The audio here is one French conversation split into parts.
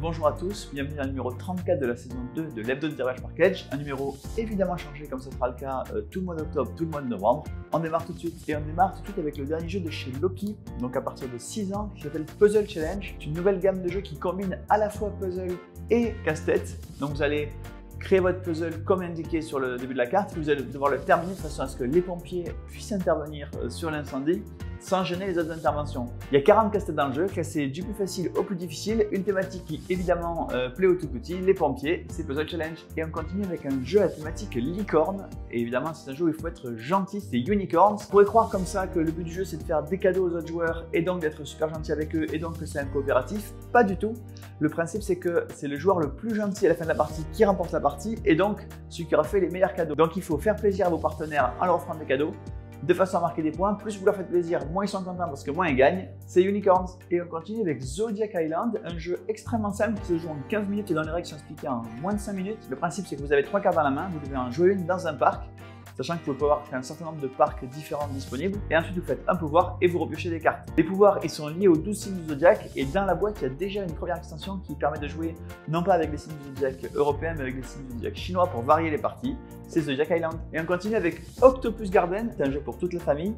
Bonjour à tous, bienvenue dans le numéro 34 de la saison 2 de l'Hebdo de Tirage par Cage. Un numéro évidemment changé comme ce sera le cas tout le mois d'octobre, tout le mois de novembre. On démarre tout de suite et on démarre tout de suite avec le dernier jeu de chez Loki, donc à partir de 6 ans, qui s'appelle Puzzle Challenge. C'est une nouvelle gamme de jeux qui combine à la fois puzzle et casse-tête. Donc vous allez créer votre puzzle comme indiqué sur le début de la carte, vous allez devoir le terminer de façon à ce que les pompiers puissent intervenir sur l'incendie sans gêner les autres interventions. Il y a 40 casse-têtes dans le jeu, classés du plus facile au plus difficile, une thématique qui évidemment plaît aux tout petits, les pompiers, c'est Puzzle Challenge. Et on continue avec un jeu à thématique licorne, et évidemment c'est un jeu où il faut être gentil, c'est Unicorns. Vous pourrez croire comme ça que le but du jeu c'est de faire des cadeaux aux autres joueurs et donc d'être super gentil avec eux et donc que c'est un coopératif, pas du tout. Le principe c'est que c'est le joueur le plus gentil à la fin de la partie qui remporte la partie et donc celui qui aura fait les meilleurs cadeaux. Donc il faut faire plaisir à vos partenaires en leur offrant des cadeaux, de façon à marquer des points. Plus vous leur faites plaisir, moins ils sont contents parce que moins ils gagnent. C'est Unicorns. Et on continue avec Zodiac Island, un jeu extrêmement simple qui se joue en 15 minutes et dans les règles sont expliquées en moins de 5 minutes. Le principe c'est que vous avez 3 cartes dans la main, vous devez en jouer une dans un parc, sachant que vous pouvez avoir un certain nombre de parcs différents disponibles, et ensuite vous faites un pouvoir et vous repiochez des cartes. Les pouvoirs ils sont liés aux 12 signes du zodiaque, et dans la boîte il y a déjà une première extension qui permet de jouer non pas avec les signes du zodiaque européens mais avec les signes du zodiaque chinois pour varier les parties. C'est Zodiac Island. Et on continue avec Octopus Garden, c'est un jeu pour toute la famille,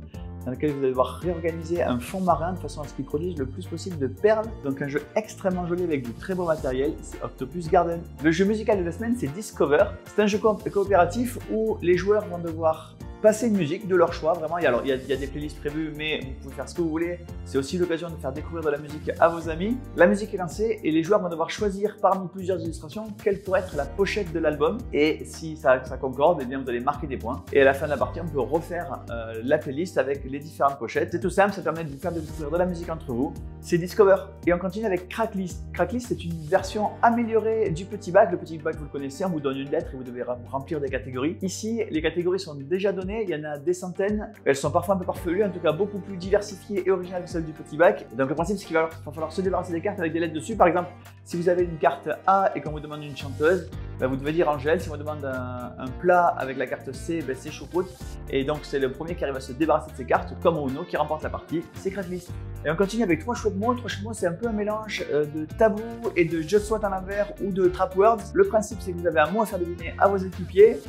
dans lequel vous allez devoir réorganiser un fond marin de façon à ce qu'il produise le plus possible de perles. Donc un jeu extrêmement joli avec du très beau matériel, c'est Octopus Garden. Le jeu musical de la semaine, c'est Discover. C'est un jeu coopératif où les joueurs vont devoir passer une musique de leur choix, vraiment. Il y a des playlists prévues, mais vous pouvez faire ce que vous voulez. C'est aussi l'occasion de faire découvrir de la musique à vos amis. La musique est lancée et les joueurs vont devoir choisir parmi plusieurs illustrations quelle pourrait être la pochette de l'album. Et si ça concorde, eh bien vous allez marquer des points. Et à la fin de la partie, on peut refaire la playlist avec les différentes pochettes. C'est tout simple, ça permet de vous faire découvrir de la musique entre vous. C'est Discover. Et on continue avec Cracklist. Cracklist, c'est une version améliorée du petit bac. Le petit bac, vous le connaissez, on vous donne une lettre et vous devez remplir des catégories. Ici, les catégories sont déjà données. Il y en a des centaines, elles sont parfois un peu farfelues, en tout cas beaucoup plus diversifiées et originales que celles du petit bac. Donc le principe c'est qu'il va falloir se débarrasser des cartes avec des lettres dessus. Par exemple, si vous avez une carte A et qu'on vous demande une chanteuse, ben vous devez dire Angèle. Si on vous demande un plat avec la carte C, ben c'est choucroute. Et donc c'est le premier qui arrive à se débarrasser de ces cartes, comme au Uno, qui remporte la partie. C'est Cracklist. Et on continue avec 3 chouettes mots. 3 chouettes mots, c'est un peu un mélange de tabou et de jeu de SWOT en l'envers ou de trap words. Le principe c'est que vous avez un mot à faire deviner à vos équipiers.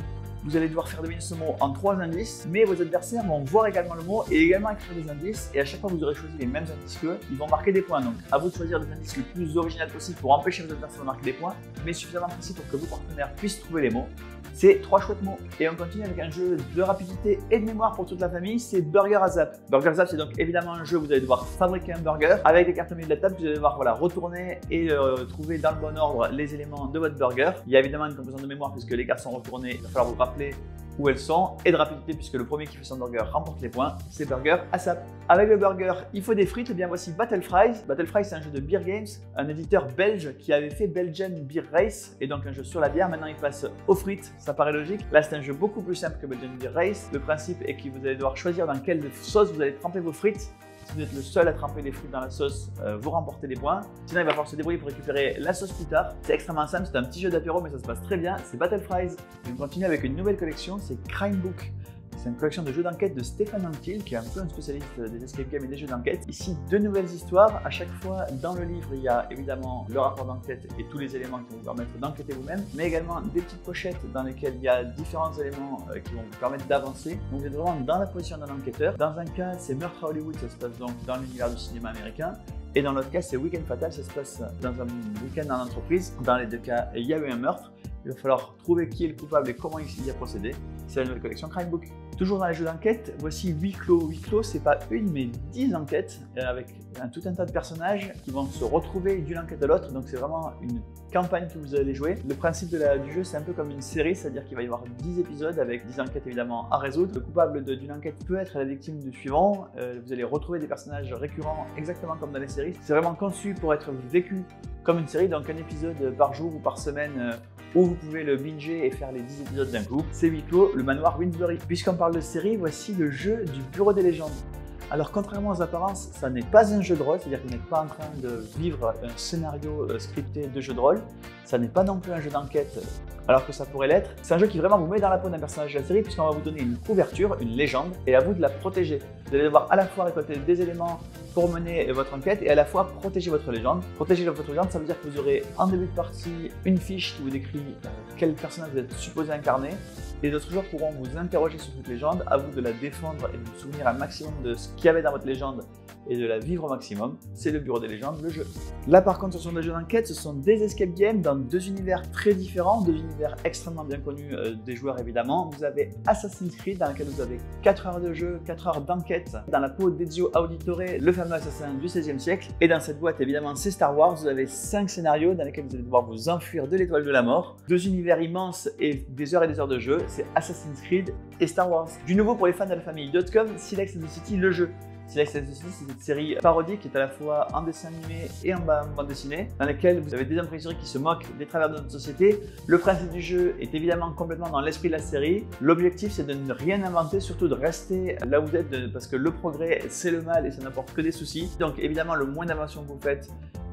Vous allez devoir faire deviner ce mot en 3 indices, mais vos adversaires vont voir également le mot et également écrire des indices. Et à chaque fois que vous aurez choisi les mêmes indices qu'eux, ils vont marquer des points. Donc à vous de choisir des indices le plus original possible pour empêcher vos adversaires de marquer des points, mais suffisamment précis pour que vos partenaires puissent trouver les mots. C'est 3 chouettes mots. Et on continue avec un jeu de rapidité et de mémoire pour toute la famille, c'est Burger ASAP. Burger ASAP, c'est donc évidemment un jeu où vous allez devoir fabriquer un burger avec des cartes au milieu de la table. Vous allez devoir retourner et trouver dans le bon ordre les éléments de votre burger. Il y a évidemment une composante de mémoire puisque les cartes sont retournées, il va falloir vous rappeler où elles sont, et de rapidité puisque le premier qui fait son burger remporte les points, c'est Burger ASAP. Avec le burger, il faut des frites, et bien voici Battle Fries. Battle Fries c'est un jeu de Beer Games, un éditeur belge qui avait fait Belgian Beer Race, et donc un jeu sur la bière. Maintenant il passe aux frites, ça paraît logique. Là c'est un jeu beaucoup plus simple que Belgian Beer Race. Le principe est que vous allez devoir choisir dans quelle sauce vous allez tremper vos frites. Si vous êtes le seul à tremper les frites dans la sauce, vous remportez des points. Sinon, il va falloir se débrouiller pour récupérer la sauce plus tard. C'est extrêmement simple, c'est un petit jeu d'apéro, mais ça se passe très bien. C'est Battle Fries. Et on continue avec une nouvelle collection, c'est Crime Book. C'est une collection de jeux d'enquête de Stéphane Anquetil, qui est un peu un spécialiste des escape games et des jeux d'enquête. Ici, 2 nouvelles histoires. À chaque fois, dans le livre, il y a évidemment le rapport d'enquête et tous les éléments qui vont vous permettre d'enquêter vous-même, mais également des petites pochettes dans lesquelles il y a différents éléments qui vont vous permettre d'avancer. Donc vous êtes vraiment dans la position d'un enquêteur. Dans un cas, c'est Meurtre à Hollywood, ça se passe donc dans l'univers du cinéma américain. Et dans l'autre cas, c'est Week-end Fatal, ça se passe dans un week-end en entreprise. Dans les 2 cas, il y a eu un meurtre. Il va falloir trouver qui est le coupable et comment il y a procédé. C'est la nouvelle collection Crime Book. Toujours dans les jeux d'enquête, voici Huis Clos. Huis Clos, c'est pas une mais 10 enquêtes avec tout un tas de personnages qui vont se retrouver d'une enquête à l'autre. Donc c'est vraiment une campagne que vous allez jouer. Le principe du jeu, c'est un peu comme une série, c'est-à-dire qu'il va y avoir 10 épisodes avec 10 enquêtes évidemment à résoudre. Le coupable d'une enquête peut être la victime du suivant. Vous allez retrouver des personnages récurrents exactement comme dans les séries. C'est vraiment conçu pour être vécu comme une série, donc un épisode par jour ou par semaine. Où vous pouvez le binger et faire les 10 épisodes d'un coup. C'est Huis Clos, le manoir Windsbury. Puisqu'on parle de série, voici le jeu du Bureau des légendes. Alors contrairement aux apparences, ça n'est pas un jeu de rôle, c'est-à-dire que vous n'êtes pas en train de vivre un scénario scripté de jeu de rôle. Ça n'est pas non plus un jeu d'enquête alors que ça pourrait l'être. C'est un jeu qui vraiment vous met dans la peau d'un personnage de la série puisqu'on va vous donner une couverture, une légende, et à vous de la protéger. Vous allez devoir à la fois récolter des éléments pour mener votre enquête et à la fois protéger votre légende. Protéger votre légende, ça veut dire que vous aurez en début de partie une fiche qui vous décrit quel personnage vous êtes supposé incarner. Et les autres joueurs pourront vous interroger sur cette légende, à vous de la défendre et de vous souvenir un maximum de ce qu'il y avait dans votre légende et de la vivre au maximum. C'est le bureau des légendes, le jeu. Là par contre, ce sont des jeux d'enquête, ce sont des escape games dans deux univers très différents, deux univers extrêmement bien connus des joueurs évidemment. Vous avez Assassin's Creed dans lequel vous avez 4 heures de jeu, 4 heures d'enquête dans la peau d'Ezio Auditore, le fameux assassin du XVIe siècle. Et dans cette boîte évidemment c'est Star Wars, vous avez 5 scénarios dans lesquels vous allez devoir vous enfuir de l'étoile de la mort. Deux univers immenses et des heures de jeu, c'est Assassin's Creed et Star Wars. Du nouveau pour les fans de la famille .com, Silex and the City, le jeu. Silex and the City, c'est une série parodique qui est à la fois en dessin animé et en bande dessinée, dans laquelle vous avez des hommes préhistoriques qui se moquent des travers de notre société. Le principe du jeu est évidemment complètement dans l'esprit de la série. L'objectif, c'est de ne rien inventer, surtout de rester là où vous êtes, parce que le progrès, c'est le mal et ça n'apporte que des soucis. Donc évidemment, le moins d'invention que vous faites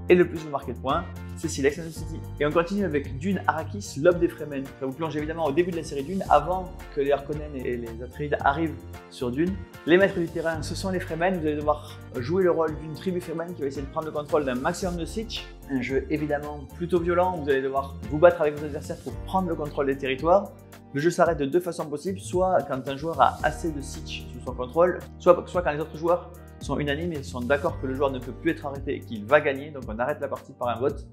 et le plus vous marquez de points, c'est Silex and the City. Et on continue avec Dune Arrakis, l'aube des Fremen. Ça vous plonge évidemment au début de la série Dune, avant que les Harkonnen et les Atreides arrivent sur Dune. Les maîtres du terrain, ce sont les Fremen. Vous allez devoir jouer le rôle d'une tribu Fremen qui va essayer de prendre le contrôle d'un maximum de sites. Un jeu évidemment plutôt violent, vous allez devoir vous battre avec vos adversaires pour prendre le contrôle des territoires. Le jeu s'arrête de deux façons possibles, soit quand un joueur a assez de sites sous son contrôle, soit quand les autres joueurs sont unanimes et sont d'accord que le joueur ne peut plus être arrêté et qu'il va gagner, donc on arrête la partie par un vote.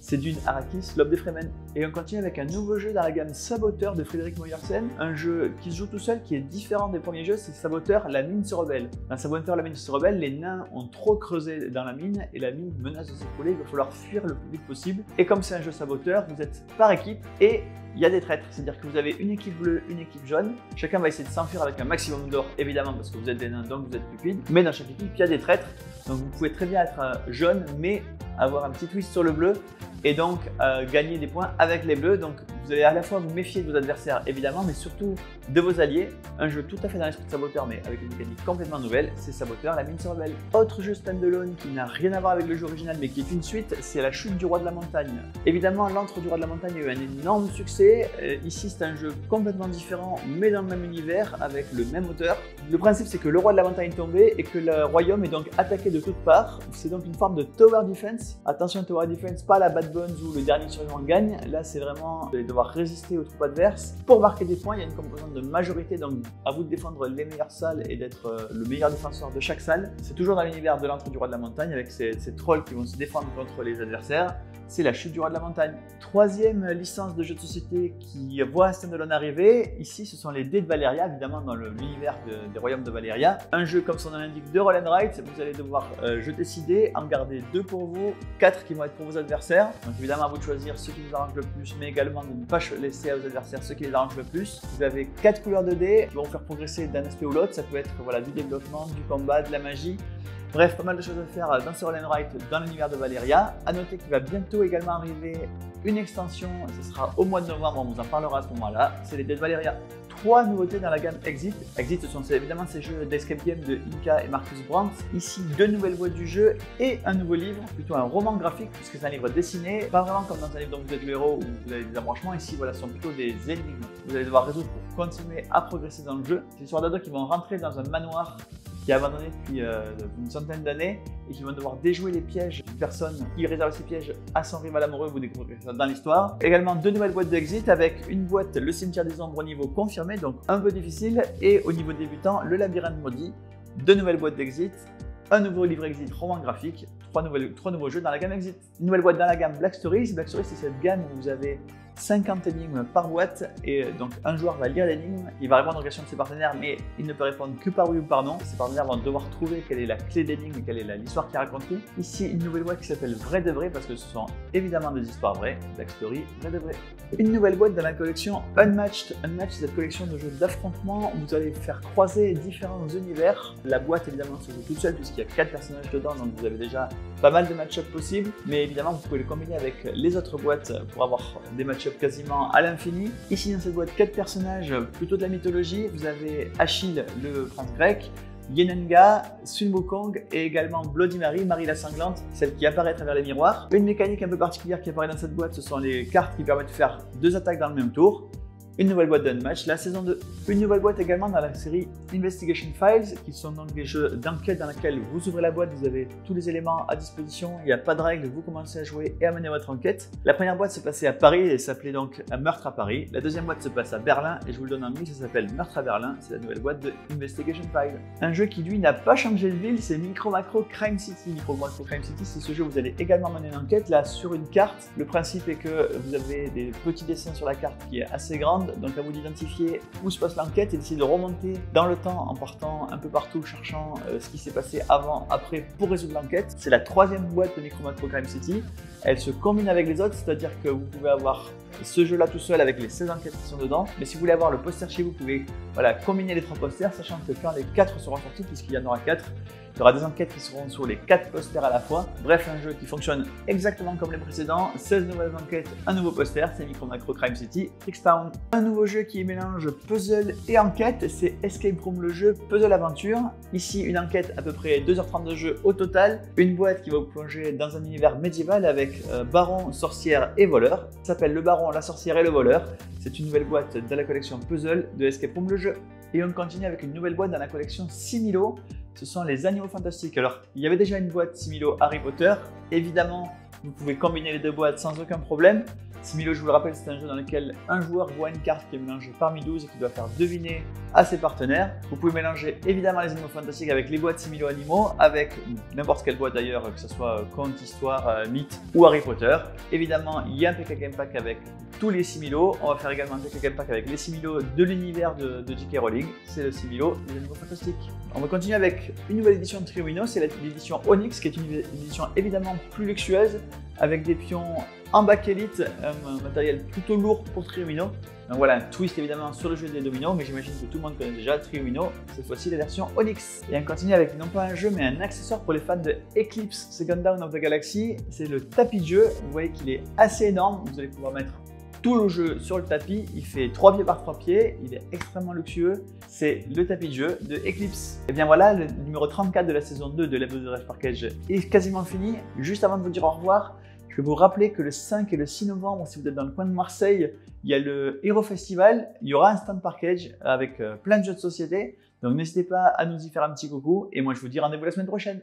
C'est Dune Arrakis, l'aube des Fremen. Et on continue avec un nouveau jeu dans la gamme Saboteur de Frédéric Moyersen, un jeu qui se joue tout seul, qui est différent des premiers jeux, c'est Saboteur, la mine se rebelle. Dans Saboteur, la mine se rebelle, les nains ont trop creusé dans la mine et la mine menace de s'écrouler, il va falloir fuir le plus vite possible. Et comme c'est un jeu Saboteur, vous êtes par équipe et il y a des traîtres, c'est-à-dire que vous avez une équipe bleue, une équipe jaune. Chacun va essayer de s'enfuir avec un maximum d'or, évidemment, parce que vous êtes des nains, donc vous êtes stupides. Mais dans chaque équipe, il y a des traîtres. Donc vous pouvez très bien être jaune, mais avoir un petit twist sur le bleu et donc gagner des points avec les bleus. Donc vous allez à la fois vous méfier de vos adversaires, évidemment, mais surtout de vos alliés. Un jeu tout à fait dans l'esprit de Saboteur, mais avec une mécanique complètement nouvelle, c'est Saboteur, la mine se rebelle. Autre jeu standalone qui n'a rien à voir avec le jeu original, mais qui est une suite, c'est La Chute du Roi de la Montagne. Évidemment, l'Antre du Roi de la Montagne a eu un énorme succès. Ici, c'est un jeu complètement différent, mais dans le même univers, avec le même auteur. Le principe, c'est que le Roi de la Montagne est tombé et que le royaume est donc attaqué de toutes parts. C'est donc une forme de Tower Defense. Attention, Tower Defense, pas la Bad Bones où le dernier survivant gagne. Là, c'est vraiment, vous allez devoir résister aux troupes adverses. Pour marquer des points, il y a une composante de majorité, donc à vous de défendre les meilleures salles et d'être le meilleur défenseur de chaque salle. C'est toujours dans l'univers de l'Antre du Roi de la Montagne avec ces trolls qui vont se défendre contre les adversaires. C'est La Chute du Roi de la Montagne. Troisième licence de jeu de société qui voit un standalone arriver. Ici, ce sont les dés de Valéria, évidemment dans l'univers des royaumes de Valéria. Un jeu, comme son nom l'indique, de roll and write. Vous allez devoir jeter 6 dés, en garder 2 pour vous, 4 qui vont être pour vos adversaires. Donc évidemment, à vous de choisir ceux qui vous arrangent le plus, mais également de ne pas laisser à vos adversaires ceux qui les arrangent le plus. Vous avez 4 couleurs de dés qui vont vous faire progresser d'un aspect ou l'autre. Ça peut être voilà, du développement, du combat, de la magie. Bref, pas mal de choses à faire dans ce roll and write dans l'univers de Valéria. A noter qu'il va bientôt également arriver une extension, ce sera au mois de novembre, on vous en parlera à ce moment-là, c'est les dés de Valéria. 3 nouveautés dans la gamme Exit. Exit, ce sont évidemment ces jeux d'escape game de Inka et Marcus Brandt. Ici, 2 nouvelles boîtes du jeu et un nouveau livre, plutôt un roman graphique, puisque c'est un livre dessiné, pas vraiment comme dans un livre dont vous êtes le héros où vous avez des embranchements. Ici, voilà, ce sont plutôt des énigmes que vous allez devoir résoudre pour continuer à progresser dans le jeu. C'est l'histoire d'ados qui vont rentrer dans un manoir qui est abandonné depuis une centaine d'années et qui vont devoir déjouer les pièges d'une personne qui réserve ses pièges à son rival amoureux. Vous découvrez ça dans l'histoire. Également 2 nouvelles boîtes d'Exit avec une boîte Le Cimetière des Ombres au niveau confirmé, donc un peu difficile, et au niveau débutant Le Labyrinthe Maudit. 2 nouvelles boîtes d'Exit, un nouveau livre Exit roman graphique, 3 nouveaux jeux dans la gamme Exit. Une nouvelle boîte dans la gamme Black Stories. Black Stories, c'est cette gamme où vous avez 50 énigmes par boîte et donc un joueur va lire l'énigme, il va répondre aux questions de ses partenaires mais il ne peut répondre que par oui ou par non. Ses partenaires vont devoir trouver quelle est la clé d'énigme, quelle est l'histoire qui est racontée. Ici, une nouvelle boîte qui s'appelle Vrai de Vrai parce que ce sont évidemment des histoires vraies, Black Story, Vrai de Vrai. Une nouvelle boîte dans la collection Unmatched. Unmatched, c'est cette collection de jeux d'affrontement où vous allez faire croiser différents univers. La boîte évidemment se joue toute seule puisqu'il y a 4 personnages dedans, donc vous avez déjà pas mal de match-up possibles, mais évidemment vous pouvez les combiner avec les autres boîtes pour avoir des match-up quasiment à l'infini. Ici dans cette boîte, 4 personnages plutôt de la mythologie. Vous avez Achille, le prince grec, Yenenga, Sun Wukong et également Bloody Mary, Marie la sanglante, celle qui apparaît à travers les miroirs. Une mécanique un peu particulière qui apparaît dans cette boîte, ce sont les cartes qui permettent de faire 2 attaques dans le même tour. Une nouvelle boîte d'Unmatch, la saison 2. Une nouvelle boîte également dans la série Investigation Files, qui sont donc des jeux d'enquête dans lesquels vous ouvrez la boîte, vous avez tous les éléments à disposition, il n'y a pas de règles, vous commencez à jouer et à mener votre enquête. La première boîte se passait à Paris et s'appelait donc Un meurtre à Paris. La deuxième boîte se passe à Berlin et je vous le donne en mille, ça s'appelle Meurtre à Berlin, c'est la nouvelle boîte de Investigation Files. Un jeu qui lui n'a pas changé de ville, c'est Micro Macro Crime City. Micro Macro Crime City, c'est ce jeu où vous allez également mener une enquête là sur une carte. Le principe est que vous avez des petits dessins sur la carte qui est assez grande, donc à vous d'identifier où se passe l'enquête et d'essayer de remonter dans le temps en partant un peu partout, cherchant ce qui s'est passé avant, après pour résoudre l'enquête. C'est la troisième boîte de Micro Macro Crime City. Elle se combine avec les autres, c'est-à-dire que vous pouvez avoir ce jeu-là tout seul avec les 16 enquêtes qui sont dedans. Mais si vous voulez avoir le poster chez vous, vous pouvez combiner les 3 posters, sachant que quand les 4 seront sortis, puisqu'il y en aura 4, il y aura des enquêtes qui seront sur les 4 posters à la fois. Bref, un jeu qui fonctionne exactement comme les précédents. 16 nouvelles enquêtes, un nouveau poster, c'est Micro Macro Crime City Trickstown. Un nouveau jeu qui mélange puzzle et enquête, c'est Escape Room, le jeu Puzzle Aventure. Ici, une enquête à peu près 2h30 de jeu au total. Une boîte qui va vous plonger dans un univers médiéval avec baron, sorcière et voleur. Ça s'appelle Le Baron, la sorcière et le voleur. C'est une nouvelle boîte de la collection Puzzle de Escape Room, le jeu. Et on continue avec une nouvelle boîte dans la collection Similo. Ce sont les animaux fantastiques. Alors, il y avait déjà une boîte Similo Harry Potter. Évidemment, vous pouvez combiner les 2 boîtes sans aucun problème. Similo, je vous le rappelle, c'est un jeu dans lequel un joueur voit une carte qui est mélangée parmi 12 et qui doit faire deviner à ses partenaires. Vous pouvez mélanger évidemment les animaux fantastiques avec les boîtes Similo Animaux, avec n'importe quelle boîte d'ailleurs, que ce soit conte, histoire, mythe ou Harry Potter. Évidemment, il y a un PK Game Pack avec tous les Similo. On va faire également un PK Game Pack avec les Similo de l'univers de J.K. Rowling. C'est le Similo des animaux fantastiques. On va continuer avec une nouvelle édition de Triomino, c'est l'édition Onyx, qui est une édition évidemment plus luxueuse, avec des pions en bakélite, un matériel plutôt lourd pour Triomino. Donc voilà, un twist évidemment sur le jeu des dominos, mais j'imagine que tout le monde connaît déjà Triomino, cette fois-ci la version Onyx. Et on continue avec non pas un jeu, mais un accessoire pour les fans de Eclipse Second Dawn of the Galaxy. C'est le tapis de jeu, vous voyez qu'il est assez énorme, vous allez pouvoir mettre tout le jeu sur le tapis, il fait 3 pieds par 3 pieds, il est extrêmement luxueux, c'est le tapis de jeu de Eclipse. Et bien voilà, le numéro 34 de la saison 2 de Left 4 Dead Package est quasiment fini. Juste avant de vous dire au revoir, je vais vous rappeler que le 5 et le 6 novembre, si vous êtes dans le coin de Marseille, il y a le Hero Festival, il y aura un stand Package avec plein de jeux de société, donc n'hésitez pas à nous y faire un petit coucou, et moi je vous dis rendez-vous la semaine prochaine.